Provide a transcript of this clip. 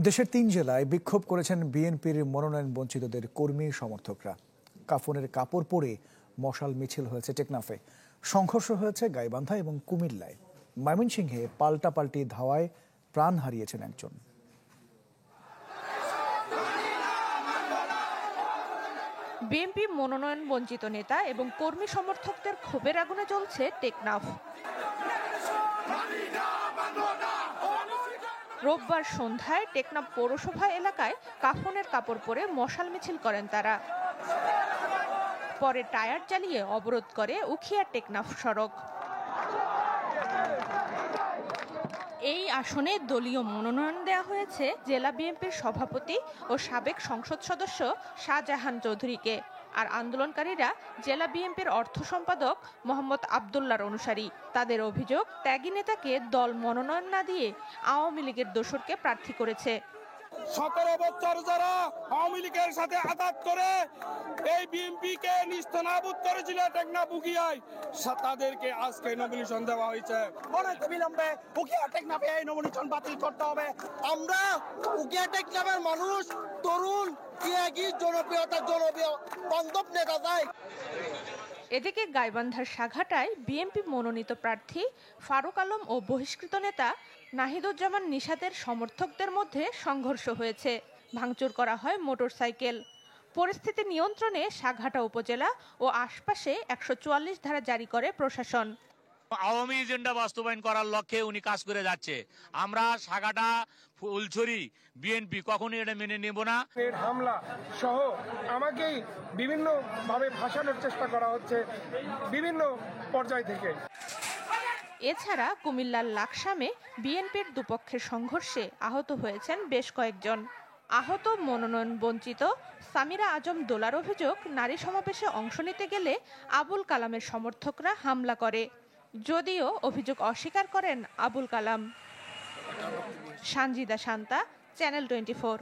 দেশের ৩ জেলায় বিক্ষোভ করেছেন বিএনপির মনোনয়ন বঞ্চিতদের কর্মী সমর্থকরা। কাফনের কাপড় পরে মশাল মিছিল হয়েছে টেকনাফে, সংঘর্ষ হয়েছে গাইবান্ধা এবং কুমিল্লায়। ময়মনসিংহে পাল্টাপাল্টি ধাওয়ায় প্রাণ হারিয়েছেন একজন। বিএনপি মনোনয়ন বঞ্চিত নেতা এবং কর্মী সমর্থকদের ক্ষোভের আগুনে জ্বলছে টেকনাফ। রোববার সন্ধ্যায় টেকনাফ পৌরসভা এলাকায় কাফনের কাপড় পরে মশাল মিছিল করেন তারা। পরে টায়ার জ্বালিয়ে অবরোধ করে উখিয়া টেকনাফ সড়ক। এই আসনে দলীয় মনোনয়ন দেওয়া হয়েছে জেলা বিএনপির সভাপতি ও সাবেক সংসদ সদস্য শাহজাহান চৌধুরীকে। আর আন্দোলনকারীরা জেলা বিএনপির অর্থ সম্পাদক মোহাম্মদ আবদুল্লাহর অনুসারী। তাদের অভিযোগ, ত্যাগী নেতাকে দল মনোনয়ন না দিয়ে আওয়ামী লীগের দোসরকে প্রার্থী করেছে। 17 বছর যারা আওয়ামী লীগের সাথে আঘাত করে এই বিএনপিকে নিস্তানাবুদ করেছিল টেকনাফ উখিয়ায়, তাদেরকে আজকে নমিনেশন দেওয়া হয়েছে। বিলম্বে উখিয়া টেকনাফে এই নমিনেশন বাতিল করতে হবে। আমরা উখিয়া টেকনাফের মানুষ, তরুণ ত্যাগী জনপ্রিয় বান্ধব নেতা চাই। এদিকে গাইবান্ধার সাঘাটায় বিএনপি মনোনীত প্রার্থী ফারুক আলম ও বহিষ্কৃত নেতা নাহিদুজ্জামান নিশাতের সমর্থকদের মধ্যে সংঘর্ষ হয়েছে। ভাঙচুর করা হয় মোটরসাইকেল। পরিস্থিতি নিয়ন্ত্রণে সাঘাটা উপজেলা ও আশপাশে 144 ধারা জারি করে প্রশাসন। আওয়ামী এজেন্ডা বাস্তবায়ন করার লক্ষ্যে উনি কাজ করে যাচ্ছে। আমরা সাঘাটা, ফুলছড়ি বিএনপি কখনোই এটা মেনে নেব না। হামলা সহ আমাকেই বিভিন্ন ভাবে ভাসানোর চেষ্টা করা হচ্ছে বিভিন্ন পর্যায় থেকে। এছাড়া কুমিল্লার লাকসামে বিএনপির দুপক্ষের সংঘর্ষে আহত হয়েছেন বেশ কয়েকজন। আহত মনোনয়ন বঞ্চিত সামিরা আজম দোলার অভিযোগ, নারী সমাবেশে অংশ নিতে গেলে আবুল কালামের সমর্থকরা হামলা করে, যদিও অভিযোগ অস্বীকার করেন আবুল কালাম। সানজিদা শান্তা, চ্যানেল 24।